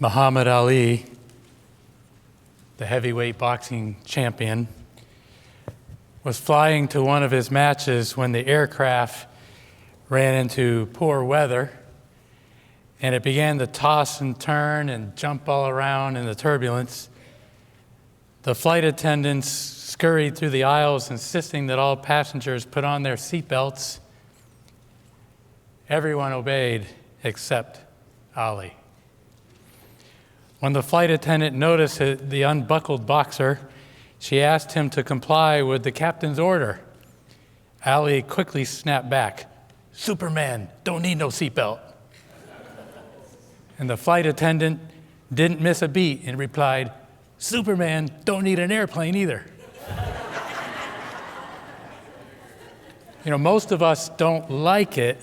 Muhammad Ali, the heavyweight boxing champion, was flying to one of his matches when the aircraft ran into poor weather, and it began to toss and turn and jump all around in the turbulence. The flight attendants scurried through the aisles, insisting that all passengers put on their seatbelts. Everyone obeyed except Ali. When the flight attendant noticed the unbuckled boxer, she asked him to comply with the captain's order. Ali quickly snapped back, "Superman, don't need no seatbelt." And the flight attendant didn't miss a beat and replied, "Superman, don't need an airplane either." Most of us don't like it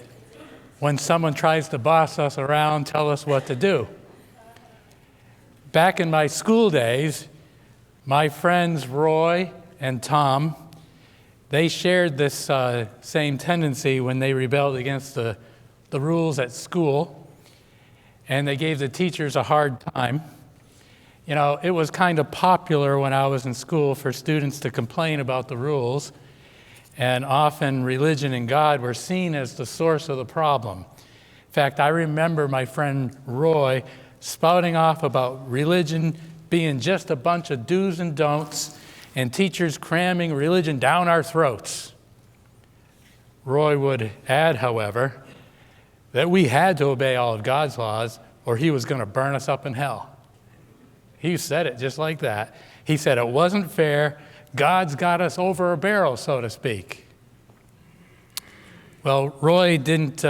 when someone tries to boss us around, tell us what to do. Back in my school days, my friends Roy and Tom, they shared this same tendency when they rebelled against the rules at school, and they gave the teachers a hard time. It was kind of popular when I was in school for students to complain about the rules, and often religion and God were seen as the source of the problem. In fact, I remember my friend Roy spouting off about religion being just a bunch of do's and don'ts and teachers cramming religion down our throats. Roy would add, however, that we had to obey all of God's laws or he was going to burn us up in hell. He said it just like that. He said it wasn't fair. God's got us over a barrel, so to speak. Well, Roy didn't,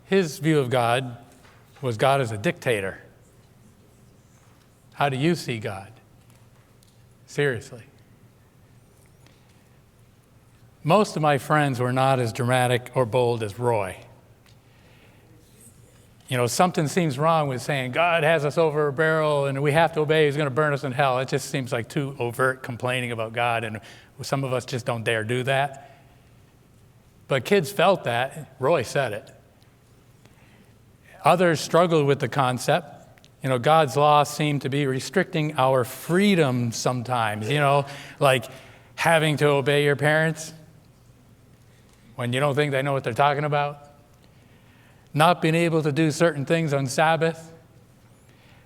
his view of God was God as a dictator. How do you see God? Seriously. Most of my friends were not as dramatic or bold as Roy. Something seems wrong with saying God has us over a barrel and we have to obey, he's going to burn us in hell. It just seems like too overt complaining about God, and some of us just don't dare do that. But kids felt that. Roy said it. Others struggled with the concept. God's law seemed to be restricting our freedom sometimes, like having to obey your parents when you don't think they know what they're talking about, not being able to do certain things on Sabbath,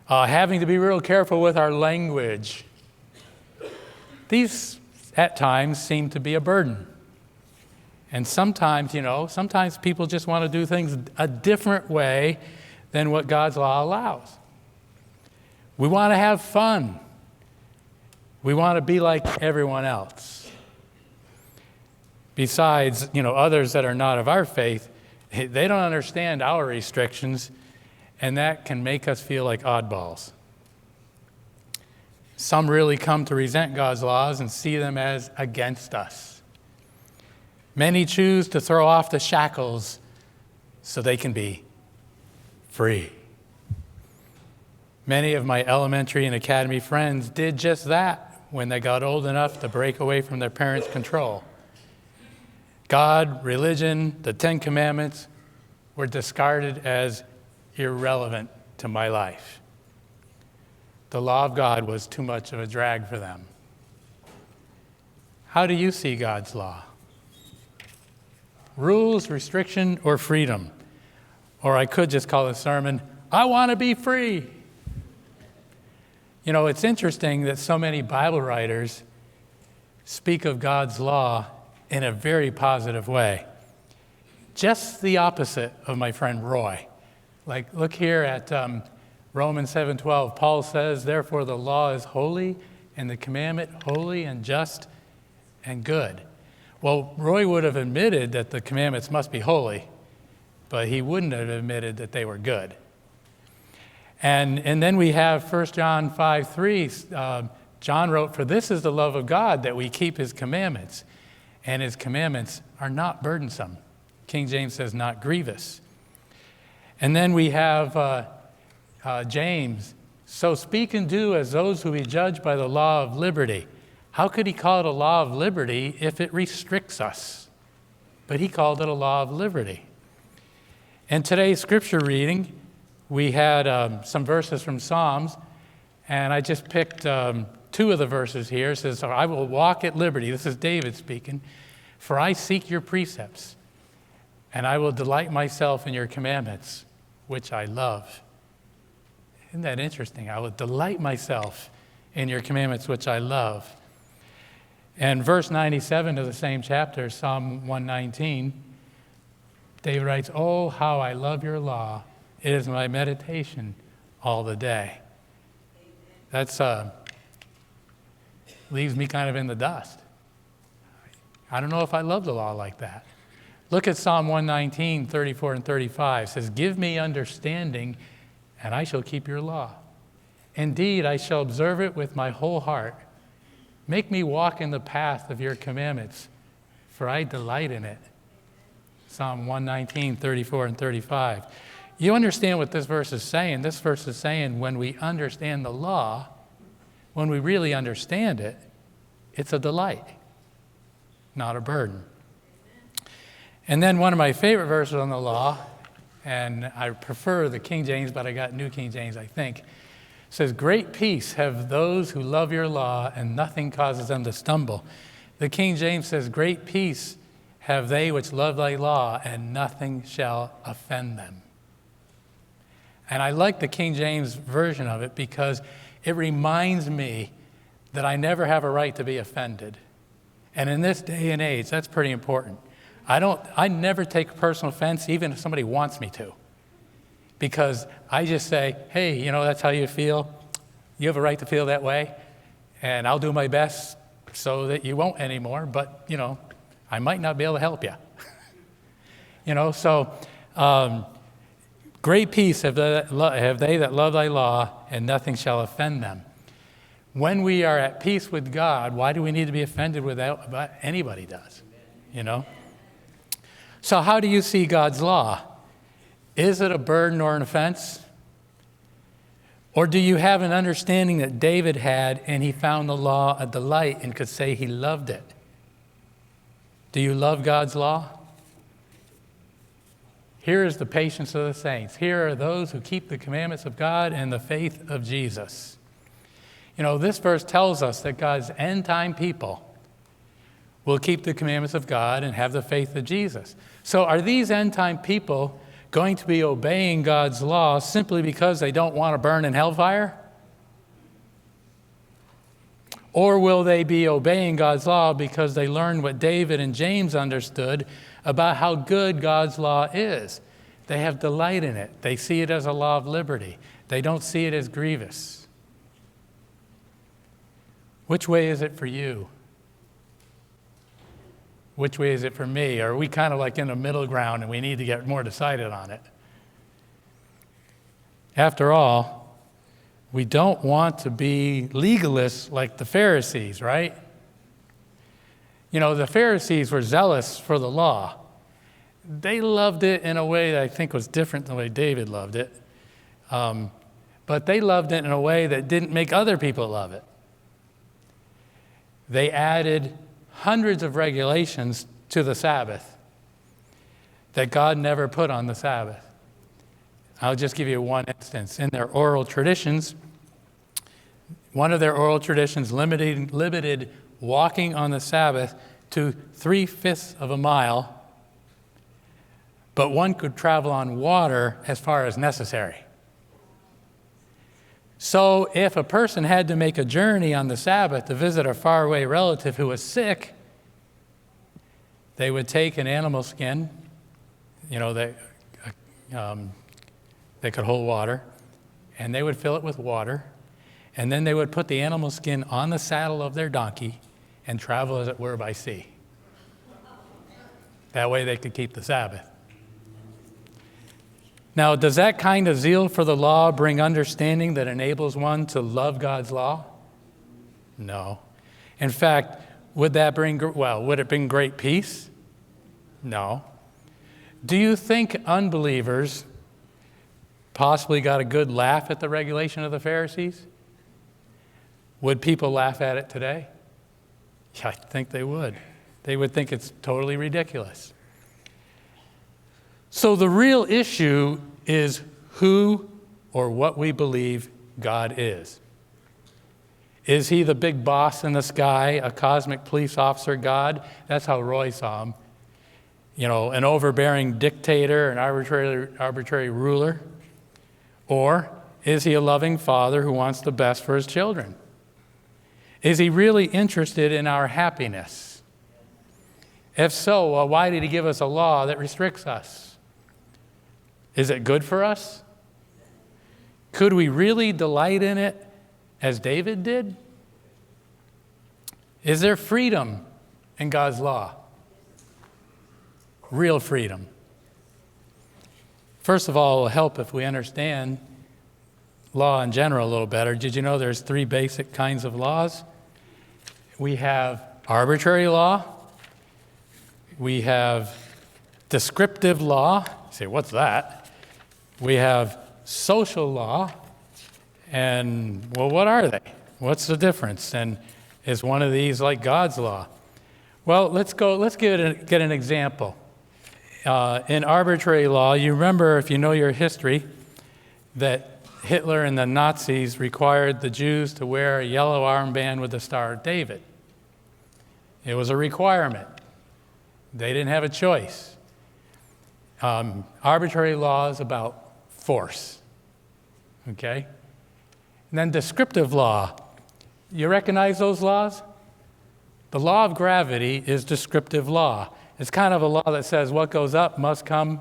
having to be real careful with our language. These, at times, seem to be a burden. And sometimes people just want to do things a different way than what God's law allows. We want to have fun. We want to be like everyone else. Besides, others that are not of our faith, they don't understand our restrictions, and that can make us feel like oddballs. Some really come to resent God's laws and see them as against us. Many choose to throw off the shackles so they can be free. Many of my elementary and academy friends did just that when they got old enough to break away from their parents' control. God, religion, the Ten Commandments were discarded as irrelevant to my life. The law of God was too much of a drag for them. How do you see God's law? Rules, restriction, or freedom? Or I could just call the sermon, I want to be free. It's interesting that so many Bible writers speak of God's law in a very positive way. Just the opposite of my friend Roy. Like, look here at Romans 7:12. Paul says, therefore the law is holy, and the commandment holy and just and good. Well, Roy would have admitted that the commandments must be holy, but he wouldn't have admitted that they were good. And then we have 1 John 5:3. John wrote, for this is the love of God, that we keep his commandments, and his commandments are not burdensome. King James says not grievous. And then we have James, so speak and do as those who be judged by the law of liberty. How could he call it a law of liberty if it restricts us? But he called it a law of liberty. And today's scripture reading we had some verses from Psalms, and I just picked two of the verses here. It says, I will walk at liberty. This is David speaking. For I seek your precepts, and I will delight myself in your commandments, which I love. Isn't that interesting? I will delight myself in your commandments, which I love. And verse 97 of the same chapter, Psalm 119, David writes, oh, how I love your law. It is my meditation all the day. That's leaves me kind of in the dust. I don't know if I love the law like that. Look at Psalm 119, 34 and 35. It says, give me understanding, and I shall keep your law. Indeed, I shall observe it with my whole heart. Make me walk in the path of your commandments, for I delight in it. Psalm 119, 34 and 35. You understand what this verse is saying? This verse is saying when we understand the law, when we really understand it, it's a delight, not a burden. And then one of my favorite verses on the law, and I prefer the King James, but I got New King James, I think, says, great peace have those who love your law, and nothing causes them to stumble. The King James says, great peace have they which love thy law, and nothing shall offend them. And I like the King James version of it because it reminds me that I never have a right to be offended. And in this day and age, that's pretty important. I never take personal offense, even if somebody wants me to. Because I just say, hey, that's how you feel. You have a right to feel that way. And I'll do my best so that you won't anymore. But, I might not be able to help you. Great peace have they that love thy law, and nothing shall offend them. When we are at peace with God, why do we need to be offended about anybody does? So how do you see God's law? Is it a burden or an offense? Or do you have an understanding that David had and he found the law a delight and could say he loved it? Do you love God's law? Here is the patience of the saints. Here are those who keep the commandments of God and the faith of Jesus. This verse tells us that God's end-time people will keep the commandments of God and have the faith of Jesus. So are these end-time people going to be obeying God's law simply because they don't want to burn in hellfire? Or will they be obeying God's law because they learned what David and James understood about how good God's law is? They have delight in it. They see it as a law of liberty. They don't see it as grievous. Which way is it for you? Which way is it for me? Or are we kind of like in the middle ground and we need to get more decided on it? After all, we don't want to be legalists like the Pharisees, right? The Pharisees were zealous for the law. They loved it in a way that I think was different than the way David loved it. But they loved it in a way that didn't make other people love it. They added hundreds of regulations to the Sabbath that God never put on the Sabbath. I'll just give you one instance. In their oral traditions, one of their oral traditions limited walking on the Sabbath to 3/5 of a mile, but one could travel on water as far as necessary. So if a person had to make a journey on the Sabbath to visit a faraway relative who was sick, they would take an animal skin, that could hold water, and they would fill it with water, and then they would put the animal skin on the saddle of their donkey and travel, as it were, by sea. That way they could keep the Sabbath. Now, does that kind of zeal for the law bring understanding that enables one to love God's law? No. In fact, would it bring great peace? No. Do you think unbelievers possibly got a good laugh at the regulation of the Pharisees? Would people laugh at it today? Yeah, I think they would. They would think it's totally ridiculous. So the real issue is who or what we believe God is. Is he the big boss in the sky, a cosmic police officer God? That's how Roy saw him. You know, an overbearing dictator, an arbitrary ruler? Or is he a loving father who wants the best for his children? Is he really interested in our happiness? If so, well, why did he give us a law that restricts us? Is it good for us? Could we really delight in it as David did? Is there freedom in God's law? Real freedom. First of all, it will help if we understand law in general a little better. Did you know there's 3 basic kinds of laws? We have arbitrary law. We have descriptive law. You say, what's that? We have social law. And, well, what are they? What's the difference? And is one of these like God's law? Well, let's get an example. In arbitrary law, you remember, if you know your history, that Hitler and the Nazis required the Jews to wear a yellow armband with the Star of David. It was a requirement. They didn't have a choice. Arbitrary law is about force. Okay? And then descriptive law. You recognize those laws? The law of gravity is descriptive law. It's kind of a law that says what goes up must come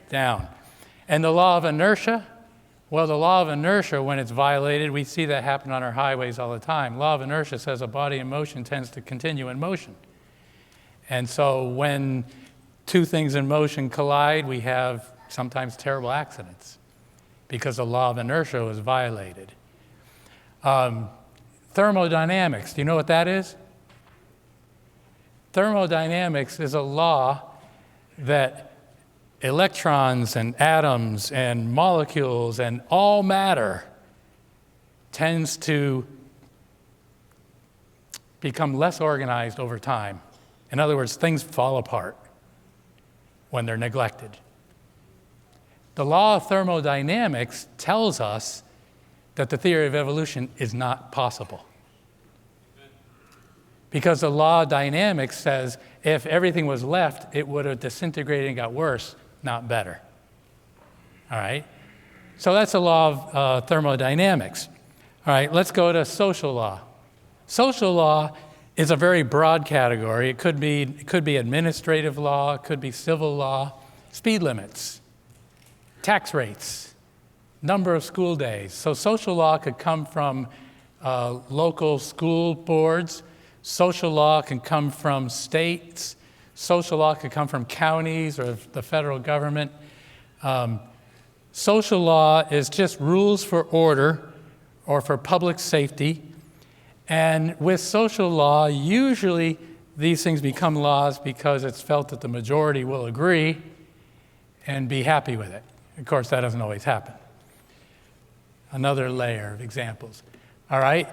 down. And the law of inertia? Well, the law of inertia, when it's violated, we see that happen on our highways all the time. Law of inertia says a body in motion tends to continue in motion. And so when 2 things in motion collide, we have sometimes terrible accidents because the law of inertia was violated. Thermodynamics, do you know what that is? Thermodynamics is a law that electrons and atoms and molecules and all matter tends to become less organized over time. In other words, things fall apart when they're neglected. The law of thermodynamics tells us that the theory of evolution is not possible. Because the law of dynamics says if everything was left, it would have disintegrated and got worse, not better. All right? So that's the law of thermodynamics. All right, let's go to social law. Social law is a very broad category. It could be administrative law, it could be civil law, speed limits, tax rates, number of school days. So social law could come from local school boards. Social law can come from states. Social law could come from counties or the federal government. Social law is just rules for order or for public safety. And with social law, usually these things become laws because it's felt that the majority will agree and be happy with it. Of course, that doesn't always happen. Another layer of examples. All right?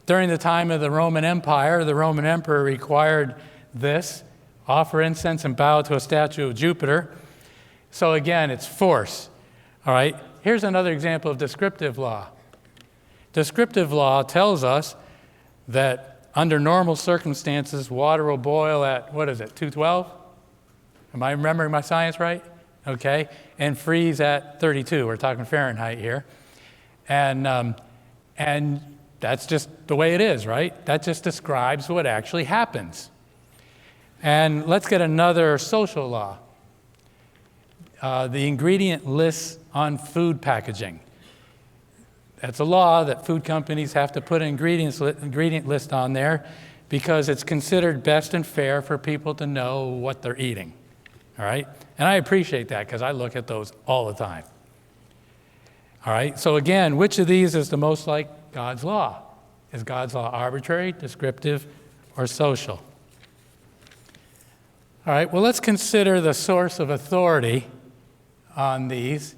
During the time of the Roman Empire, the Roman emperor required this: offer incense and bow to a statue of Jupiter. So again, it's force. All right? Here's another example of descriptive law. Descriptive law tells us that under normal circumstances, water will boil at, 212? Am I remembering my science right? Okay. And freeze at 32. We're talking Fahrenheit here. And that's just the way it is, right? That just describes what actually happens. And let's get another social law. The ingredient lists on food packaging. That's a law that food companies have to put an ingredient list on there because it's considered best and fair for people to know what they're eating. All right? And I appreciate that because I look at those all the time. All right? So again, which of these is the most like God's law? Is God's law arbitrary, descriptive, or social? All right, well, let's consider the source of authority on these.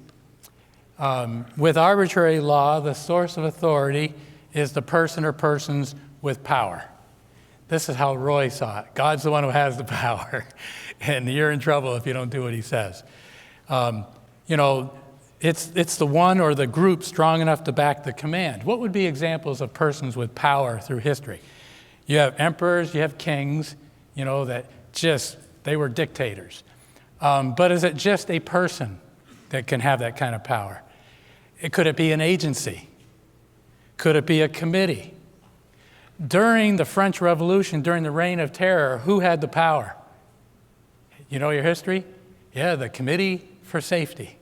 With arbitrary law, the source of authority is the person or persons with power. This is how Roy saw it. God's the one who has the power, and you're in trouble if you don't do what he says. If It's the one or the group strong enough to back the command. What would be examples of persons with power through history? You have emperors, you have kings, that they were dictators. But is it just a person that can have that kind of power? Could it be an agency? Could it be a committee? During the French Revolution, during the Reign of Terror, who had the power? You know your history? Yeah, the Committee for Safety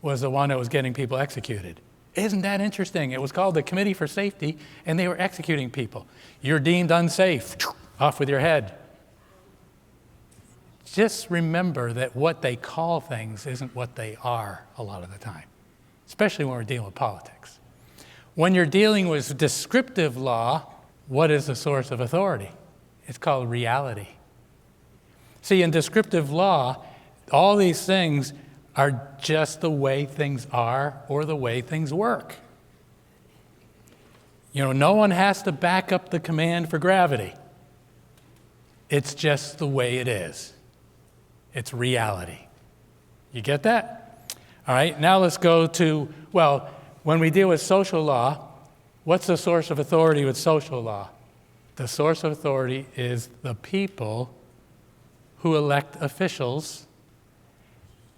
was the one that was getting people executed. Isn't that interesting? It was called the Committee for Safety, and they were executing people. You're deemed unsafe, off with your head. Just remember that what they call things isn't what they are a lot of the time, especially when we're dealing with politics. When you're dealing with descriptive law, what is the source of authority? It's called reality. See, in descriptive law, all these things are just the way things are or the way things work. No one has to back up the command for gravity. It's just the way it is. It's reality. You get that? All right, now let's go to, when we deal with social law, what's the source of authority with social law? The source of authority is the people who elect officials,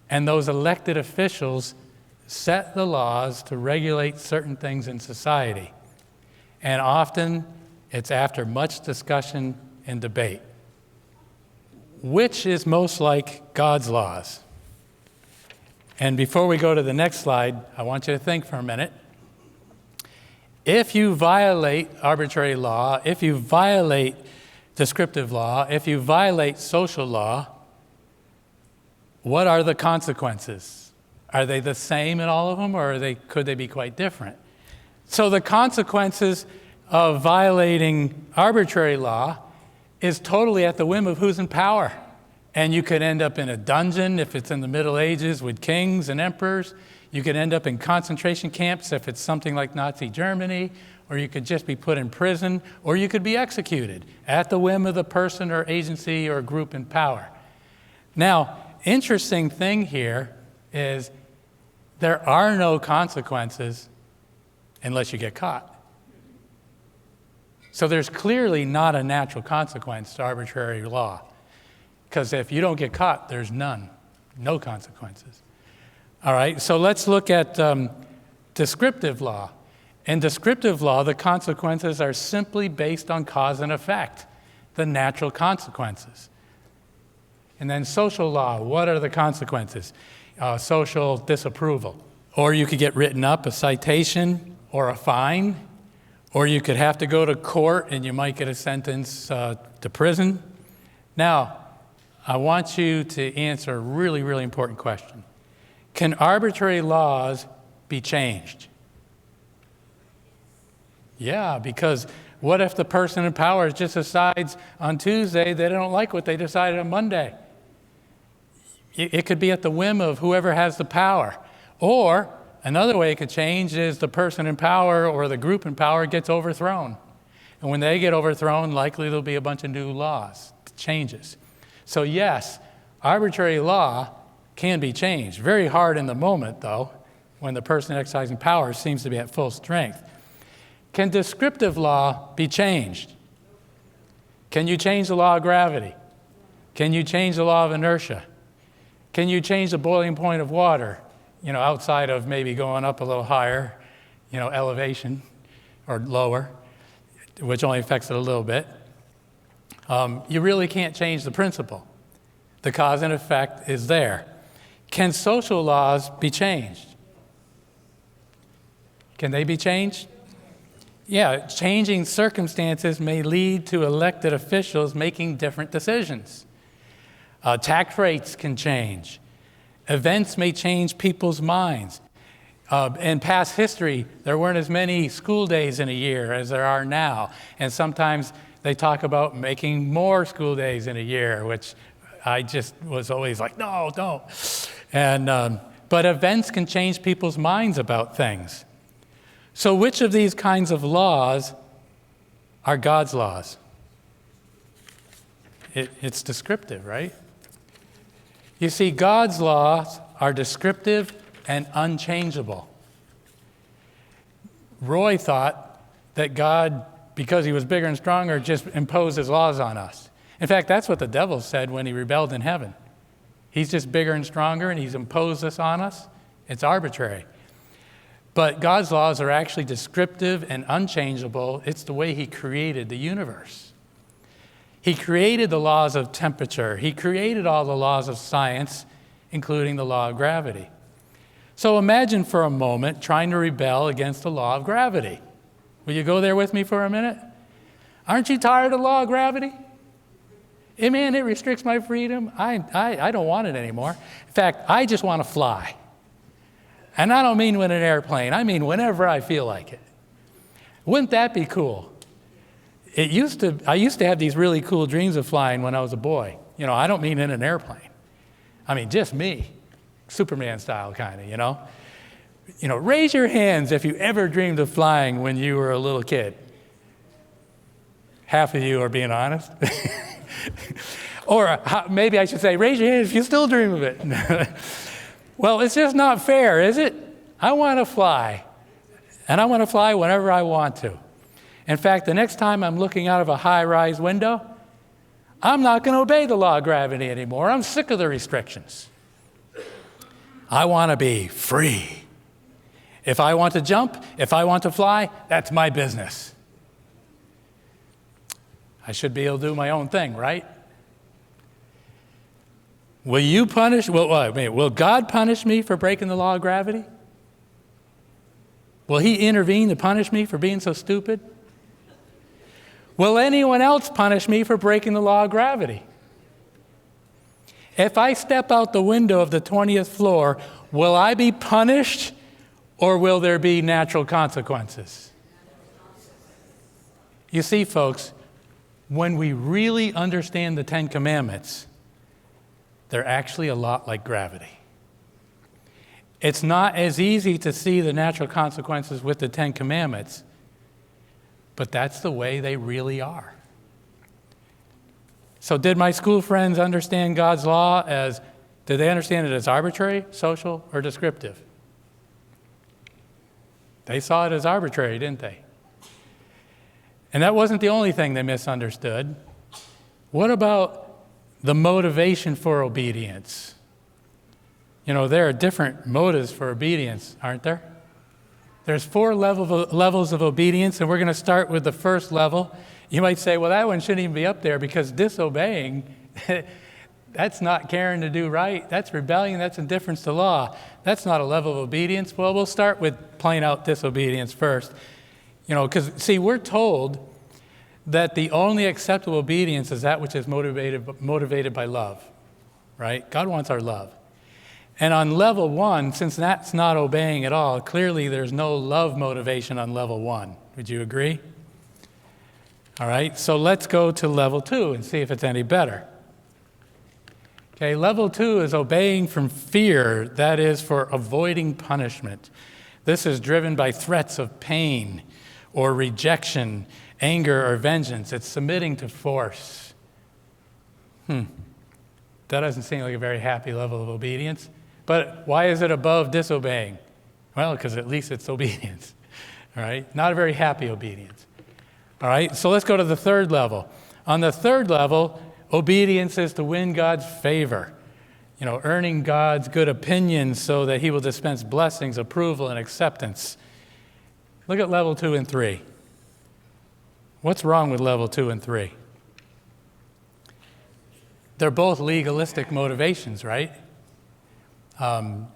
and those elected officials set the laws to regulate certain things in society. And often, it's after much discussion and debate. Which is most like God's laws? And before we go to the next slide, I want you to think for a minute. If you violate arbitrary law, if you violate descriptive law, if you violate social law, what are the consequences? Are they the same in all of them, or could they be quite different? So the consequences of violating arbitrary law is totally at the whim of who's in power. And you could end up in a dungeon if it's in the Middle Ages with kings and emperors. You could end up in concentration camps if it's something like Nazi Germany, or you could just be put in prison, or you could be executed at the whim of the person or agency or group in power. Now, interesting thing here is there are no consequences unless you get caught. So there's clearly not a natural consequence to arbitrary law, because if you don't get caught, there's no consequences. All right, so let's look at descriptive law. In descriptive law, the consequences are simply based on cause and effect, the natural consequences. And then social law, what are the consequences? Social disapproval. Or you could get written up, a citation or a fine, or you could have to go to court and you might get a sentence to prison. Now, I want you to answer a really, really important question. Can arbitrary laws be changed? Yeah, because what if the person in power just decides on Tuesday they don't like what they decided on Monday? It could be at the whim of whoever has the power. Or another way it could change is the person in power or the group in power gets overthrown. And when they get overthrown, likely there'll be a bunch of new laws, changes. So yes, arbitrary law can be changed. Very hard in the moment, though, when the person exercising power seems to be at full strength. Can descriptive law be changed? Can you change the law of gravity? Can you change the law of inertia? Can you change the boiling point of water, outside of maybe going up a little higher, elevation or lower, which only affects it a little bit? You really can't change the principle. The cause and effect is there. Can social laws be changed? Can they be changed? Yeah, changing circumstances may lead to elected officials making different decisions. Tax rates can change. Events may change people's minds. In past history, there weren't as many school days in a year as there are now. And sometimes they talk about making more school days in a year, which I just was always like, no, don't. But events can change people's minds about things. So which of these kinds of laws are God's laws? It's descriptive, right? You see, God's laws are descriptive and unchangeable. Roy thought that God, because he was bigger and stronger, just imposed his laws on us. In fact, that's what the devil said when he rebelled in heaven. He's just bigger and stronger, and he's imposed this on us. It's arbitrary. But God's laws are actually descriptive and unchangeable. It's the way he created the universe. He created the laws of temperature. He created all the laws of science, including the law of gravity. So imagine for a moment trying to rebel against the law of gravity. Will you go there with me for a minute? Aren't you tired of the law of gravity? Man, it restricts my freedom. I don't want it anymore. In fact, I just want to fly. And I don't mean with an airplane. I mean whenever I feel like it. Wouldn't that be cool? I used to have these really cool dreams of flying when I was a boy. I don't mean in an airplane. I mean just me, Superman style kind of, Raise your hands if you ever dreamed of flying when you were a little kid. Half of you are being honest. Or maybe I should say, raise your hand if you still dream of it. Well, it's just not fair, is it? I want to fly. And I want to fly whenever I want to. In fact, the next time I'm looking out of a high-rise window, I'm not going to obey the law of gravity anymore. I'm sick of the restrictions. I want to be free. If I want to jump, if I want to fly, that's my business. I should be able to do my own thing, right? Will God punish me for breaking the law of gravity? Will he intervene to punish me for being so stupid? Will anyone else punish me for breaking the law of gravity? If I step out the window of the 20th floor, will I be punished or will there be natural consequences? You see, folks, when we really understand the Ten Commandments, they're actually a lot like gravity. It's not as easy to see the natural consequences with the Ten Commandments, but that's the way they really are. So did my school friends understand God's law did they understand it as arbitrary, social, or descriptive? They saw it as arbitrary, didn't they? And that wasn't the only thing they misunderstood. What about the motivation for obedience? There are different motives for obedience, aren't there? There's 4 levels of obedience, and we're going to start with the first level. You might say, well, that one shouldn't even be up there because disobeying, that's not caring to do right. That's rebellion. That's indifference to law. That's not a level of obedience. Well, we'll start with plain out disobedience first. Because, see, we're told that the only acceptable obedience is that which is motivated by love, right? God wants our love. And on level 1, since that's not obeying at all, clearly there's no love motivation on level 1. Would you agree? All right, so let's go to level 2 and see if it's any better. Okay, level 2 is obeying from fear, that is for avoiding punishment. This is driven by threats of pain or rejection, anger or vengeance. It's submitting to force. That doesn't seem like a very happy level of obedience. But why is it above disobeying? Well, because at least it's obedience. All right? Not a very happy obedience. All right? So let's go to the third level. On the third level, obedience is to win God's favor. Earning God's good opinion so that he will dispense blessings, approval, and acceptance. Look at level 2 and 3. What's wrong with level 2 and 3? They're both legalistic motivations, right? On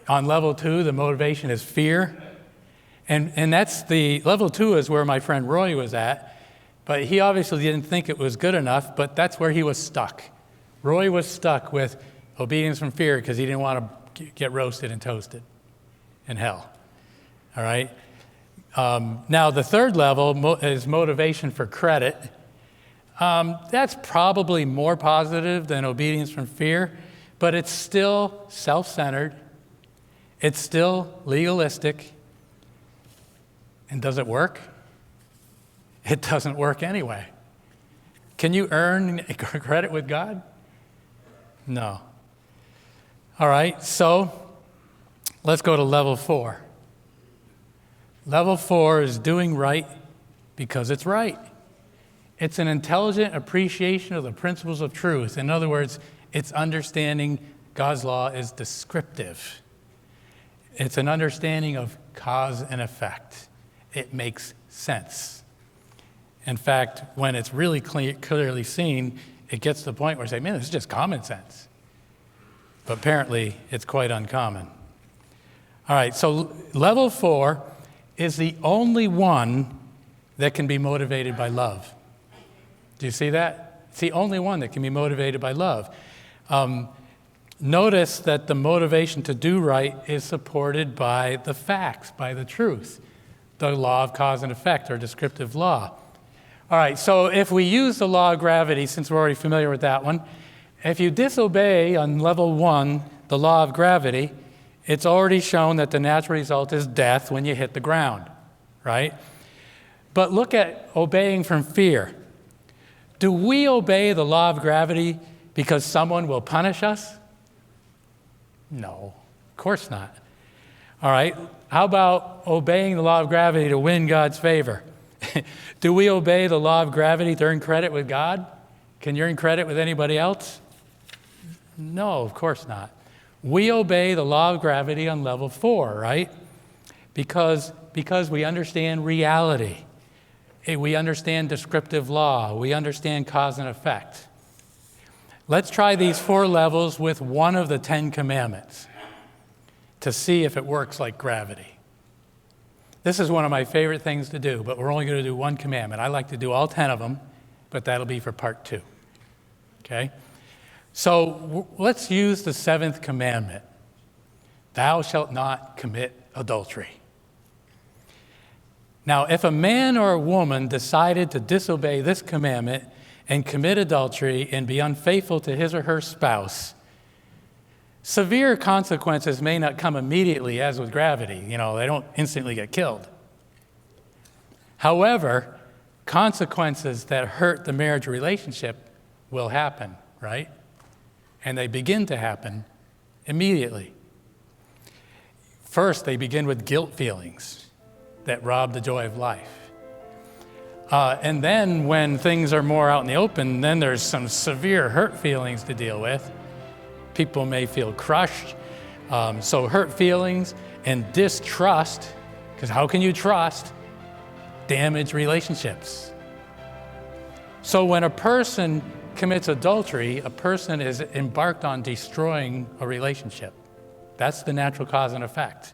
level 2, the motivation is fear. And that's level 2 is where my friend Roy was at. But he obviously didn't think it was good enough, but that's where he was stuck. Roy was stuck with obedience from fear because he didn't want to get roasted and toasted in hell. All right? Now, the third level is motivation for credit. That's probably more positive than obedience from fear, but it's still self-centered. It's still legalistic. And does it work? It doesn't work anyway. Can you earn credit with God? No. All right, so Let's go to level 4. Level 4 is doing right because it's right. It's an intelligent appreciation of the principles of truth. In other words, it's understanding God's law is descriptive. It's an understanding of cause and effect. It makes sense. In fact, when it's really clearly seen, it gets to the point where you say, man, this is just common sense. But apparently, it's quite uncommon. All right, so level 4 is the only one that can be motivated by love. Do you see that? It's the only one that can be motivated by love. Notice that the motivation to do right is supported by the facts, by the truth, the law of cause and effect, or descriptive law. All right, so if we use the law of gravity, since we're already familiar with that one, if you disobey on level 1 the law of gravity, it's already shown that the natural result is death when you hit the ground, right? But look at obeying from fear. Do we obey the law of gravity because someone will punish us? No, of course not. All right, how about obeying the law of gravity to win God's favor? Do we obey the law of gravity to earn credit with God? Can you earn credit with anybody else? No, of course not. We obey the law of gravity on level 4, right? Because we understand reality. We understand descriptive law. We understand cause and effect. Let's try these 4 levels with one of the 10 commandments to see if it works like gravity. This is one of my favorite things to do, but we're only going to do one commandment. I like to do all 10 of them, but that'll be for part 2. Okay? So let's use the 7th commandment. Thou shalt not commit adultery. Now, if a man or a woman decided to disobey this commandment and commit adultery and be unfaithful to his or her spouse, severe consequences may not come immediately, as with gravity. They don't instantly get killed. However, consequences that hurt the marriage relationship will happen, right? And they begin to happen immediately. First, they begin with guilt feelings that rob the joy of life. And then when things are more out in the open, then there's some severe hurt feelings to deal with. People may feel crushed. So hurt feelings and distrust, because how can you trust? Damage relationships. So when a person commits adultery, a person is embarked on destroying a relationship. That's the natural cause and effect.